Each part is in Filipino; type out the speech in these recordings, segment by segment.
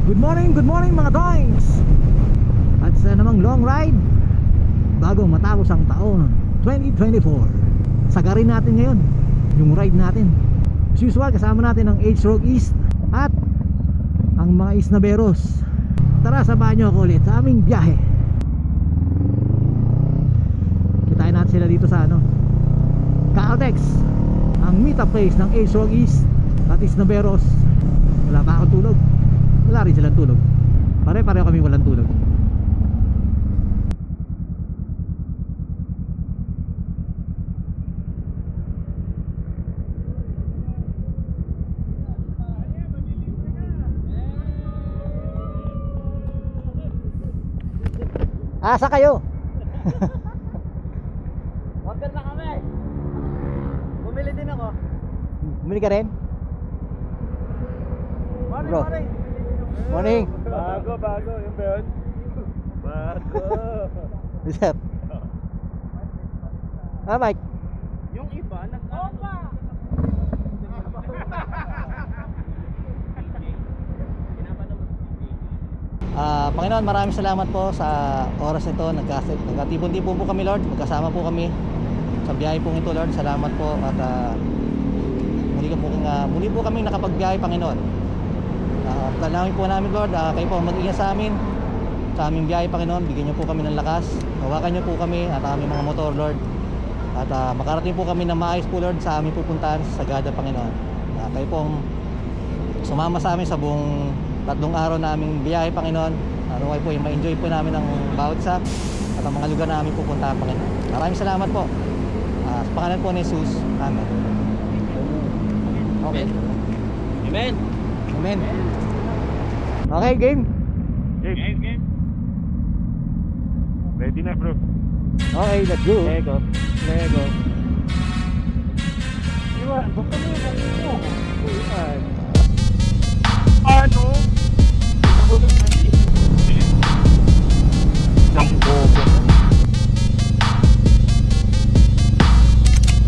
Good morning mga doings. At sa namang long ride bago matapos ang taon 2024. Sagarin natin ngayon yung ride natin. As usual, kasama natin ang H-Rogue East at ang mga Isnaberos. Tara, samahan nyo ako ulit sa aming biyahe. Kitain natin sila dito sa Caltex, ang meetup place ng H-Rogue East at Isnaberos. Wala pa akong tulog. Wala rin silang tulog. Pare-pareho kami walang tulog. Asa kayo? Wagal na kami. Bumili din ako. Bumili ka rin? Morning, Bro. morning. Morning. Bago. Yung ba yun? Bago. Sir. Mike. Yung iba, Opa! Panginoon, maraming salamat po sa oras nito. Nagkatipon-tipon po kami, Lord. Magkasama po kami sa biyahe po ito, Lord. Salamat po. At muli po kami nakapagbiyahe, Panginoon. Dalangin po namin, Lord, kayo po mag-ingat sa amin, sa aming biyahe, Panginoon. Bigyan niyo po kami ng lakas. Hawakan niyo po kami at aming mga motor, Lord. At makarating po kami na maayos po, Lord, sa aming pupuntahan sa Sagada, Panginoon. Kayo pong sumama sa amin sa buong 3 araw na aming biyahe, Panginoon. Naway po yung ma-enjoy po namin ang bawat isa at ang mga lugar na aming pupuntahan, Panginoon. Maraming salamat po. Sa pangalan po ni Jesus. Amen. Okay. Amen. Amen. Okay, game. Game. Ready na, bro. Okay, let's go. Lego. Iwan, baka mo yung Iwan. Ano? Isang bobo.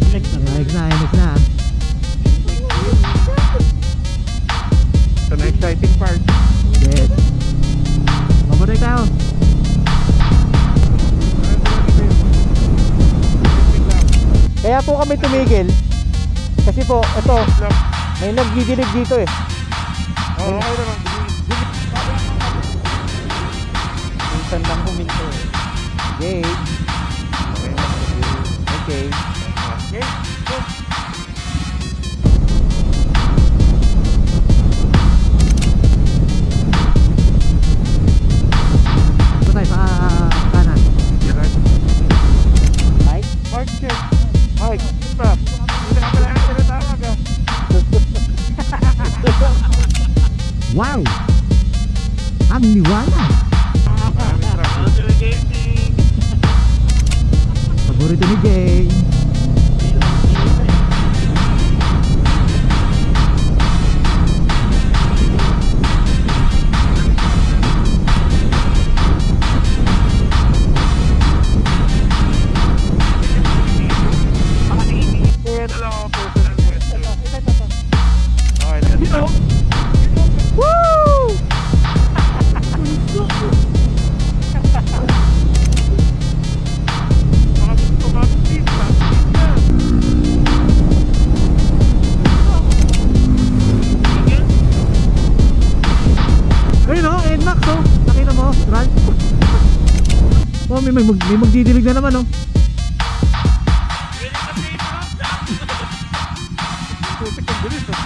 Next na. Ito na exciting part. Yes. Mabuhay tayo. Kaya po kami tumigil kasi po, ito, may nagdidilig dito eh. Oo, okay naman. Minsan lang huminto eh. Okay. Okay. Okay, go. Ito tayo sa kanan. Right? Mark, check. Mike, stop. Hindi na pala ang tinatawag ah. Wow! Ang liwanag! Paborito ni Jay. Woo! Ayun o, NMAX o. Nakita mo, Ral? Oh, may magdidilig na naman o. Putik ang bilis ah.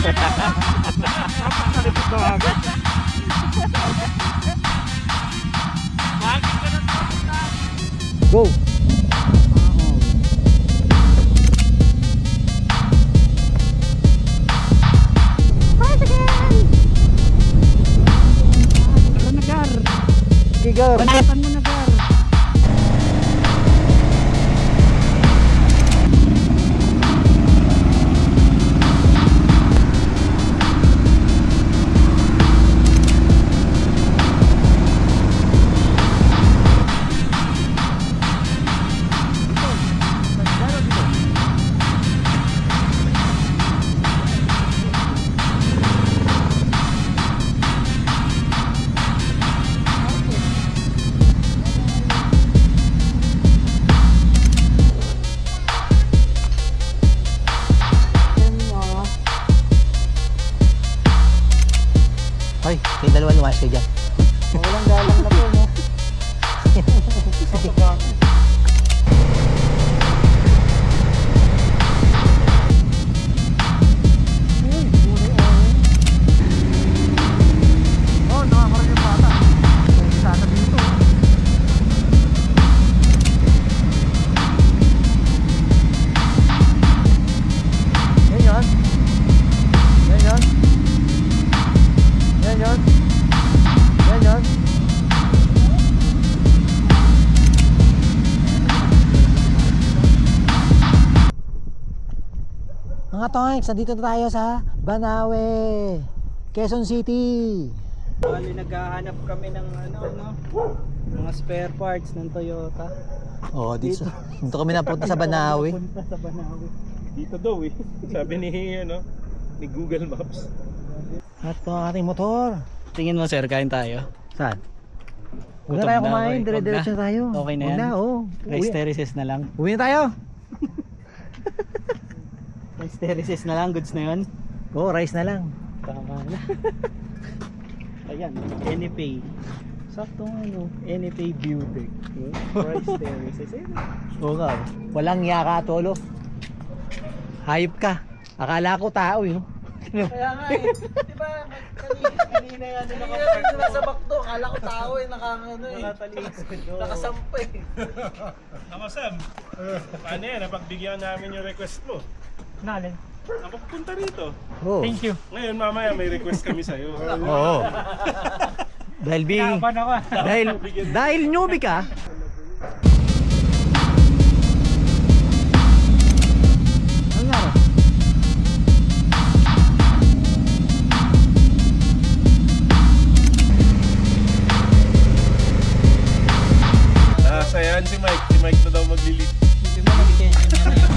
Napakalipit daw agad. Go! Gigar! Panapan mo na, Gar. Okay, kayo dalawa lumayas kayo dyan. Walang galang na po, no? Oh, nakakaroon yung bata. May sana dito. Yan yun. Yan yun. Yan yun. Yan yun. Mga tongs, nandito na tayo sa Banawe, Quezon City. Bali, naghahanap kami ng ano, no? Mga spare parts ng Toyota. Oh, dito kami napunta sa Banawe. Punta sa Banawe. Dito daw eh. Sabi ni ano, ni Google Maps. At ito ang ating motor. Tingin mo, sir, kain tayo. Saan? Huwag Gutom na tayo na, kumain, okay. dire-diretso na tayo. Okay na Huwag yan? na, oo. Rice terraces na lang. Uwi na tayo. Rice terraces na lang, goods na yun. Oo, rice na lang. Tama na. Ayan, NFA. Sakto nga, no? NFA Beauty. Rice terraces. Oo nga. Walang yaka, tolo. Hayop ka. Akala ko tao yun. Kaya nga eh. Di ba, kanina yan nakapark na sa bakto. Akala ko tao eh, nakasampa eh. Ako Sam, paano yan? Napagbigyan namin yung request mo. Nalin. Napapunta rito. Oo. Thank you. Ngayon mamaya may request kami sa'yo. Oo. Dahil being... Ako. Dahil newbie ka. Ano nga? Nasa yan si Mike. Si Mike na daw maglilit. Hindi mo mag-attention yan eh.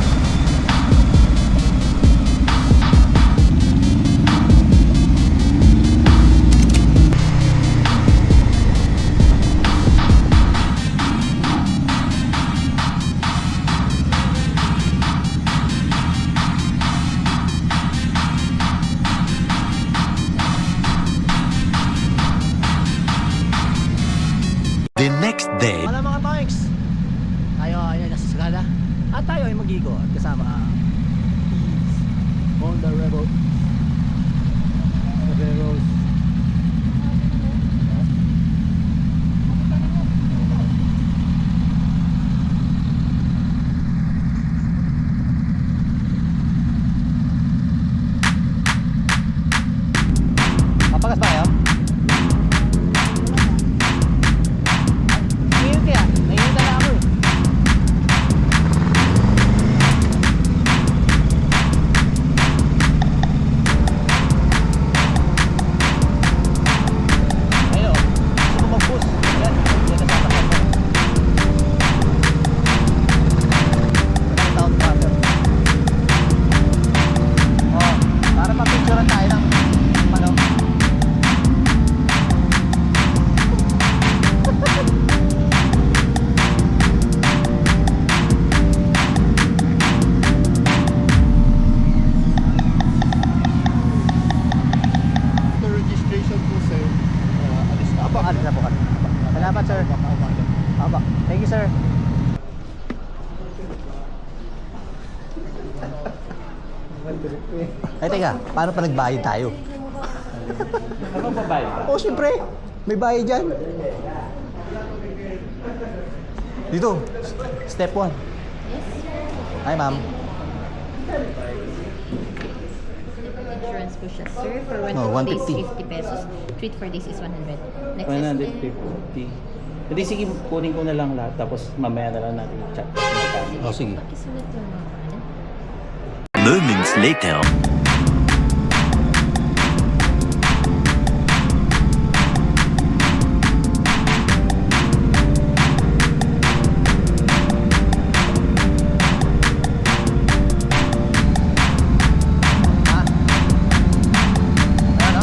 The next day. Wala mga toings. Tayo ay nasa Sagada. At tayo ay mag-igo at kasama ang Honda Rebel. Rebels. Papagas ba kayo? Ngayon kaya, nahihita na ako eh. Ayun o, gusto mo mag-boost. Yan, yan na sasakyan mo. Down throttle. Oh, para mapicturean tayo ng ano. Registration po sir. Alis na Apo, alis na po kami. Salamat sir. Aba, thank you sir. Ay teka, paano pa nagbayad tayo? Ano ba ba? Oh, siyempre. May bayad dyan. Dito. Step 1. Hi, ma'am. Insurance po siya, sir. For 1 Oh, days, 150. 50 pesos. Treat for days is 100. Next 150. Hindi, sige, kunin ko na lang lahat tapos mamaya na lang natin i-chat. Oh, sige. Pakisulat lang naman. Moments later. Ha? Ano?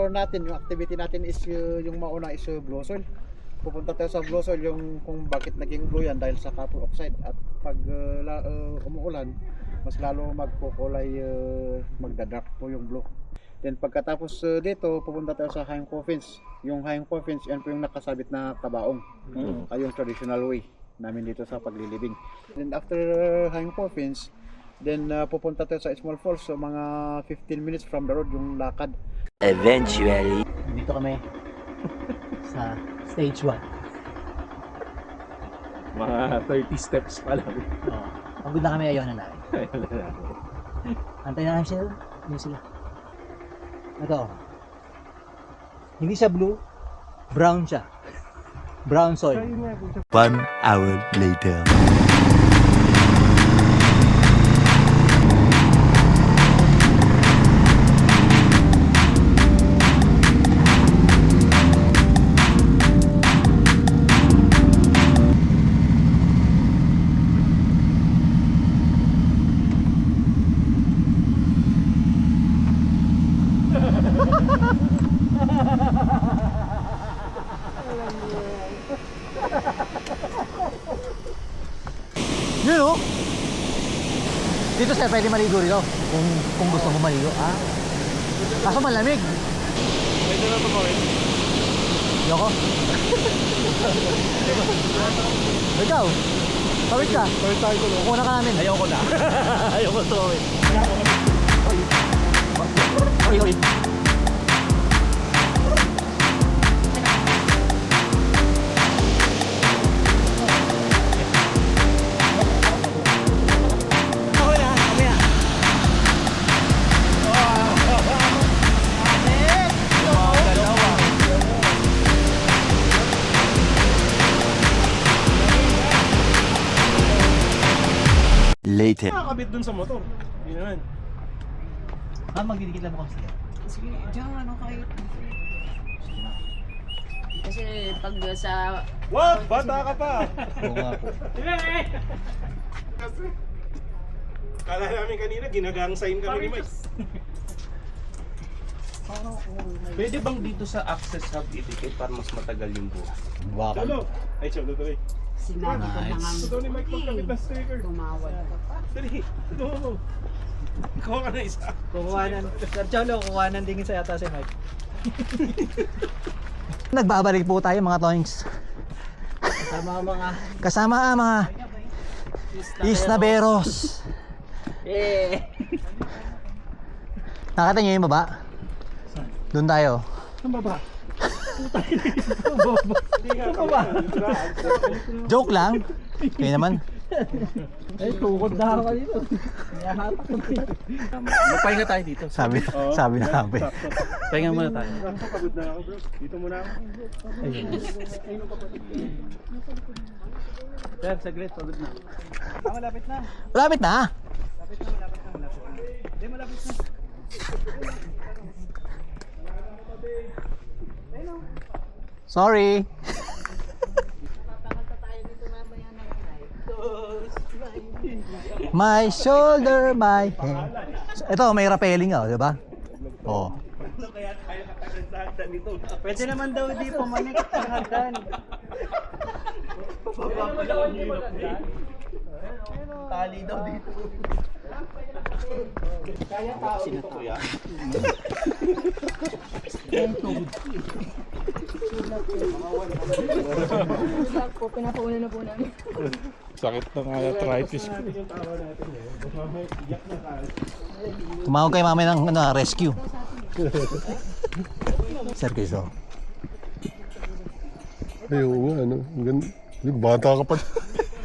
explore natin, yung activity natin is yung mauna is blue soil. Pupunta tayo sa blue soil yung kung bakit naging blue yan dahil sa copper oxide. At pag umuulan, mas lalo magkukulay, magdadark po yung blue. Then pagkatapos dito, pupunta tayo sa Hayong Coffins. Yung Hayong Coffins, yan po yung nakasabit na kabaong. Ay yung traditional way namin dito sa paglilibing. Then after Hayong Coffins, then pupunta tayo sa Small Falls. So mga 15 minutes from the road yung lakad. Eventually. Dito kami sa stage 1. Mga 30 steps pa lang. Pagod na kami, ayaw na namin. Antay na namin sila. Yun sila. Ito. Hindi siya blue, brown siya. Brown soil. 1 hour later. Yun o. Dito sir, pwede maligo rito. Kung gusto mo maligo. Kaso malamig. Pwede na tumawin. Yoko. Ikaw. Tawid ka. Tawid tayo ko. Kukuha ka namin. Ayoko na. Ayoko na tumawid. Oy. Later. Nakakabit dun sa motor. Hindi naman. Magdidikit lang mo kasi. Sige, diyan ano kayo. Kasi pag sa... What? Bata ka pa! Oo nga po. Kasi, kala namin kanina, ginagang-sign kami ni Mike. Pwede bang dito sa access hub itikit para mas matagal yung buhay? Bakal. Cholo! Ay, Cholo tuloy. Sinabi ko na nga Ito ni Mike magkabit ng sticker. tumawad ka pa. Dali, ito mo. Ikaw ka na isa. Kukuhanan, Sir Cholo, kukuhanan din sa yata si Mike. Nagbabalik po tayo mga toings. Kasama ang mga Kasama ang mga Isnaberos. Nakita niyo yung baba? Doon tayo. Ang baba. Joke lang. Kayo naman. tukod na ako dito. Magpahinga tayo dito. Sabi na kami. Pahinga muna tayo. Pagod na ako bro. Dito muna ako. Sir, saglit, pagod na. Malapit na. Malapit na. Hindi, malapit na. Sorry. My shoulder, my hand. Ito, may rappelling di ba? Oh. Pwede naman daw di pumanik ang hagdan. Tali daw dito. Kaya tao ito kuya. Pinapauna na po namin. Sakit ng arthritis. Tumawag kayo mamaya ng rescue. Sir Quezon. Ay, oo nga, ano. Bata ka pa.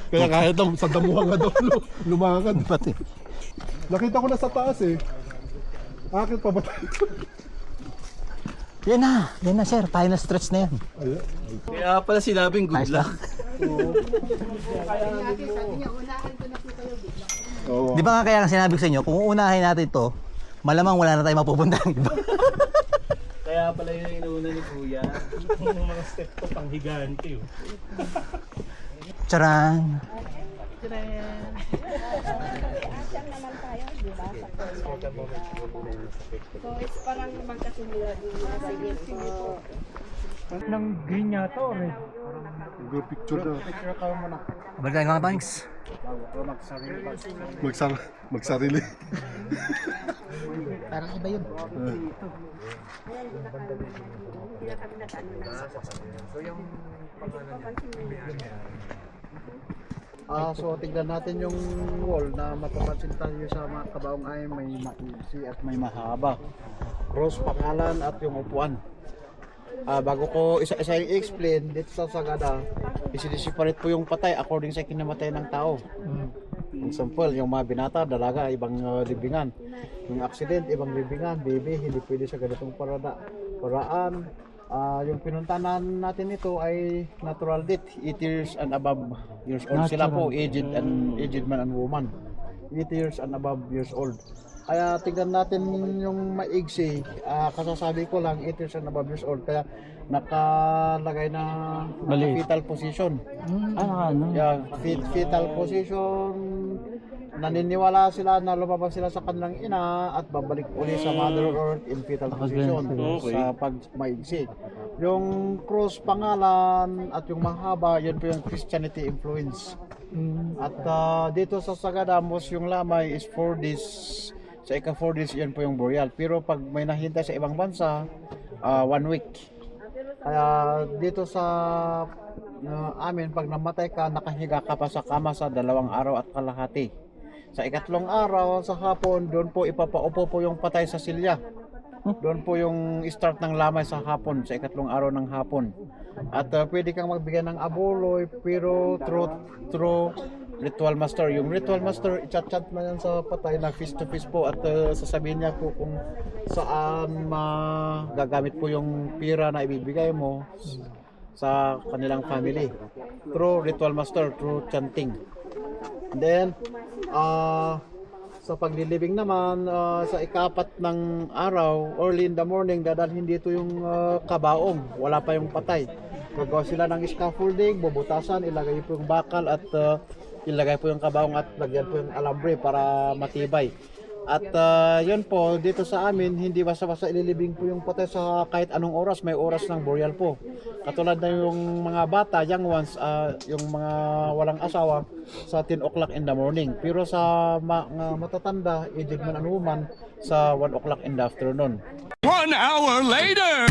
Kaya kahit lang sa damuhan nga daw lumakad. Pati. Nakita ko na sa taas eh. Akit pa ba tayo? Yan na sir. Final stretch na yan. Ayan. Kaya pala sinabing good Nice luck. Oo. Di ba nga kaya sinabi ko sa inyo, kung uunahin natin to, malamang wala na tayong mapupuntahan iba. Kaya pala yung inuuna ni Kuya. Yung mga step ko pang higante. Charan! Asyang naman tayo, di ba? Sa Korea. So, it's parang magkasimula din na sige. Good picture daw. Picture ka muna. Balik tayo mga tanks. Bago magsarili ka. Magsarili. Parang iba yun. So tignan natin yung wall na mapapansin tayo sa mga kabaong ay may maiksi at may mahaba. Cross pangalan at yung upuan. Bago ko isa-isa i-explain, dito sa Sagada, isi-separate po yung patay according sa kinamatay ng tao. Example, yung mga binata, dalaga, ibang libingan. Yung accident, ibang libingan. Baby, hindi pwede sa ganitong paraan. Yung pinuntahan natin ito ay natural death, 8 years and above years old. Sila po, aged man and woman. 8 years and above years old. Kaya tignan natin yung maigsi, kasasabi ko lang 8 years and above years old, kaya nakalagay na fetal position. Yeah, fetal position. Naniniwala sila na lumabas sila sa kanilang ina at babalik uli sa Mother Earth in fetal position sa pag maigsi. Yung cross pangalan at yung mahaba, yun po yung Christianity influence. At dito sa Sagada, most yung lamay is 4 days. Sa ika 4 days, yan po yung burial. Pero pag may nahintay sa ibang bansa, 1 week. Kaya dito sa amin, pag namatay ka, nakahiga ka pa sa kama sa 2 araw at kalahati. Sa ikatlong araw, sa hapon, doon po ipapaupo po yung patay sa silya. Doon po yung start ng lamay sa hapon, sa ikatlong araw ng hapon. At pwede kang magbigay ng abuloy, pero through ritual master. Yung ritual master, i-chat na yan sa patay na face to face po at sasabihin niya po kung saan magagamit po yung pira na ibibigay mo sa kanilang family. Through ritual master, through chanting. And then, sa paglilibing naman, sa ikapat ng araw, early in the morning, dadalhin dito yung kabaong, wala pa yung patay. Gagawa sila ng scaffolding, bubutasan, ilagay po yung bakal at ilagay po yung kabaong at lagyan po yung alambre para matibay. At yun po, dito sa amin, hindi basta-basta ililibing po yung patay sa kahit anong oras, may oras ng burial po. Katulad na yung mga bata, young ones, yung mga walang asawa, sa 10 o'clock in the morning. Pero sa matatanda, aged man and woman, sa 1 o'clock in the afternoon. 1 hour later!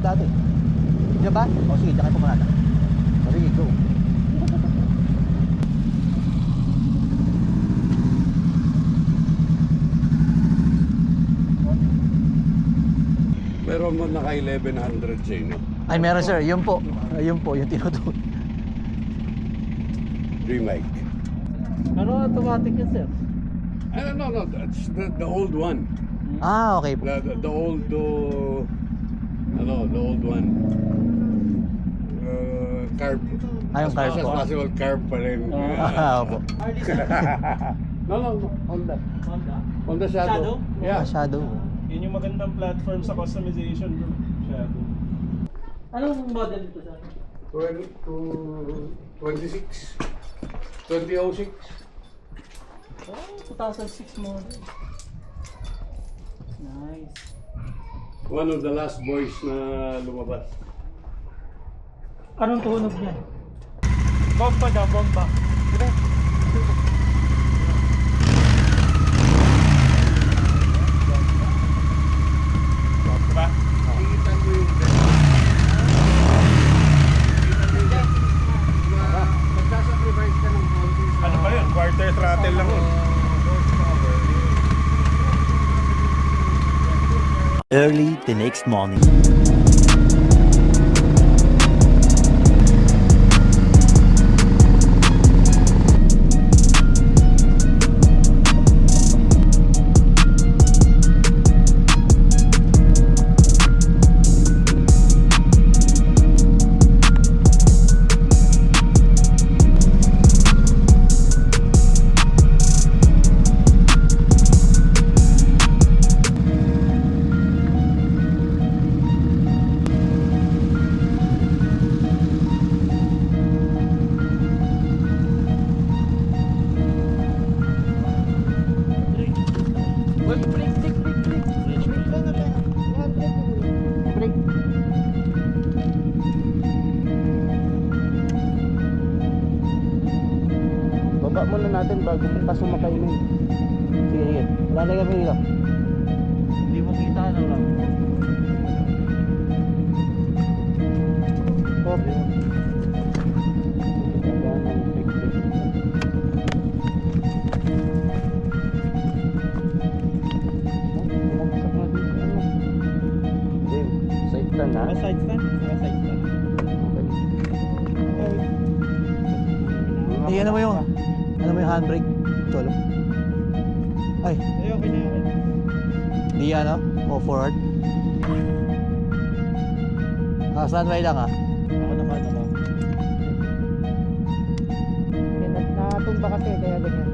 Dati. Diyan ba? O sige, diyan kayo pumarada. Sige, go. Meron mo naka 1100 siya, no? Ay, meron sir. Yun po. Yun po, yung tinutuloy. Remake. Ano automatic yun, sir? No, that's the old one. Okay po. The old, the old one. Carb. Yung carb As po. possible, carb pa rin. Opo. No, Honda. Honda Shadow. Yeah. Shadow. Yun yung magandang platform sa customization, bro. Shadow. Anong model ito, sir? 26. 2006. Oh, 2006 model. Nice. One of the last boys na lumabas. Anong tunog niya? Bomba daw, bomba. Diba? Tingnan mo yung magsasacrifice ka ng konti sa... Ano pa yun? Quarter throttle lang yun. Early the next morning. natin bago kita sumakay men. Sige, sige. Lalagay kami dito. Hindi mo kita ano lang. Okay. Side stand ha? Side stand? Side stand. Ano mo yung handbrake? Tolo. Ay, Ay, okay na yun. di ano? O forward. Standby lang ah. Ako na ba? Natumba kasi kaya ganyan.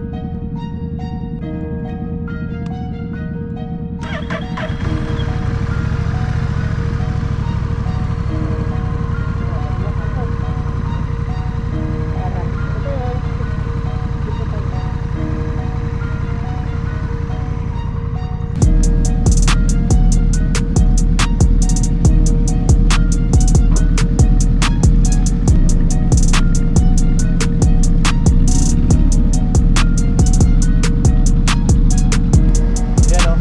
Yan o.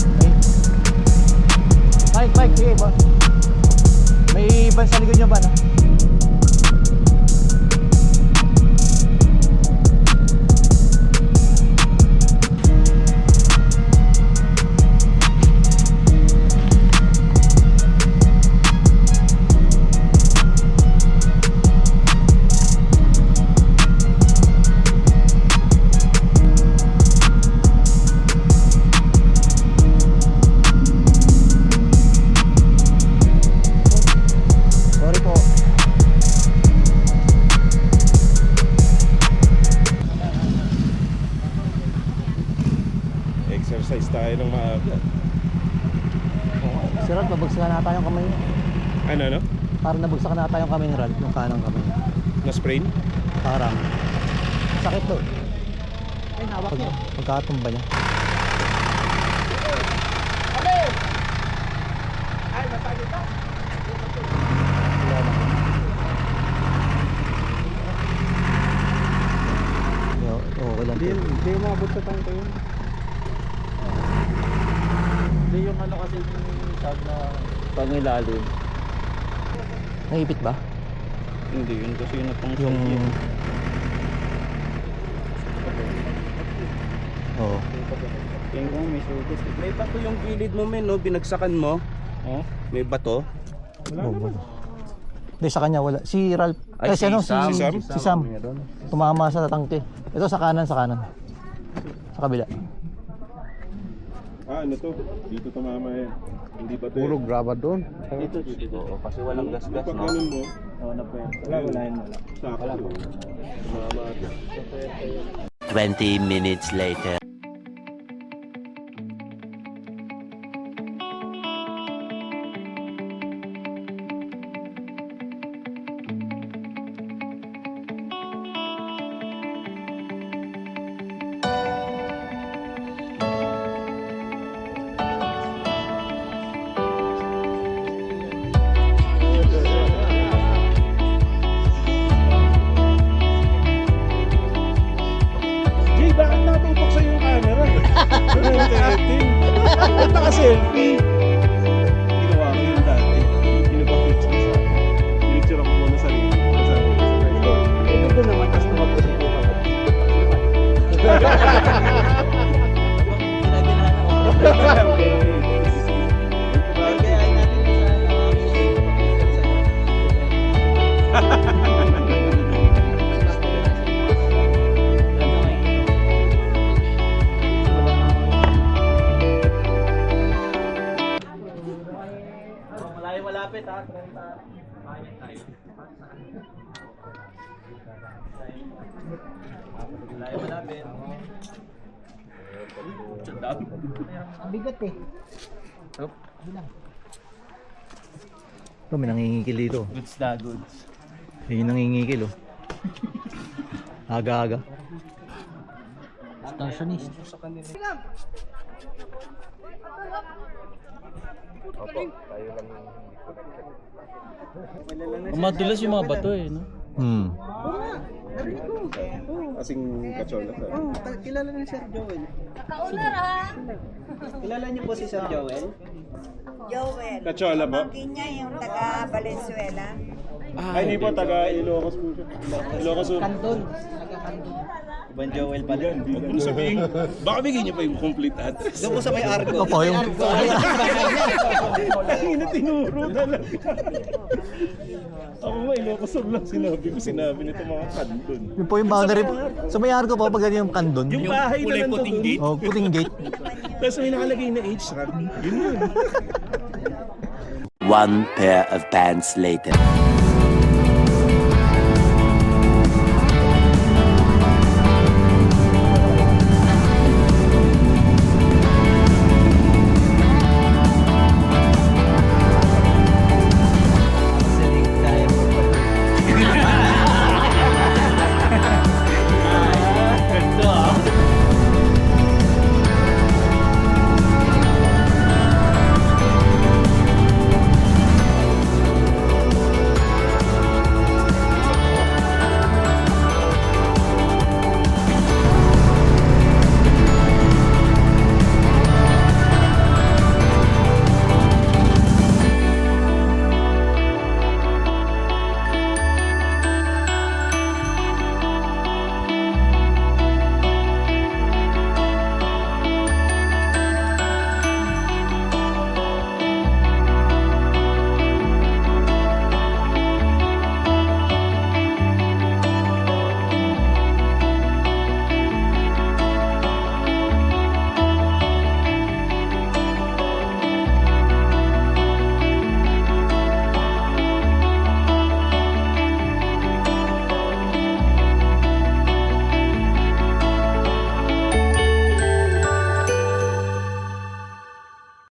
Mike, sige ba? May van sa likod nyo ba, no? Sorry po. Exercise tayo ng maaga. Si Rod, babagsakan na tayong kamay. Ano, no? Parang nabagsakan na tayong kamay ni Rod, yung kanang kamay. Na-sprain? Parang. Sakit to. Ay, hawak niya. Pagkatumba niya. Wala na. Okay lang to. Hindi umabot sa tanke yun. Hindi yung ano kasi yung sag na pangilalim. Naipit ba? Hindi yun kasi yun na pang Yung... Oo. Tingin ko may sugat. May bato yung gilid mo men no, binagsakan mo. Oh, may bato. Oh, hindi, sa kanya wala. Si Ralph. Ay, Si ano? si Sam. Si Sam. Tumama sa tangke. Ito sa kanan, sa kanan. Sa kabila. Ah, ano to? Dito tumama yan. Hindi ba to? Puro graba doon. Dito. Oo, kasi walang gas-gas Pag no. ganun mo, Wala pa yan. wala yan. Sakto. Tumama ito. 20 minutes later. Jay, bakit natutok sa yung camera? Editing. Ba't naka-selfie? Ginawa ko yun dati. Pinapapicture ko sa picture ako muna sa rin. Sabi ko sa Facebook. Ito ko naman tas naman ko sa iyo. Malapit ha. Malapit. Ang bigat eh. Ito, may nangingikil dito. Goods na goods. May nangingikil oh. Aga-aga. Stationist. Madulas yung mga bato eh, no? Hmm. Kasing Kachola. Oh, kilala na Sir Joel. Kilala niyo po si Sir Joel? Joel. Kachola po? Pamangkin niya yung taga Valenzuela. Ay, hindi po, taga Ilocos po siya. Ilocos po. Ibang Joel pala. Huwag mong sabihin. Baka bigyan niyo pa yung complete address. Doon po sa may Argo. Opo, yung... Ang ina tinuro talaga. Ako nga, Ilocos lang sinabi nito mga kandun. Yun po yung boundary. So may arko po pag ganyan yung kandon. Yung bahay na nandun puting gate. Oh, puting gate. Tapos may nakalagay na age rank. Yun yun. One pair of pants later.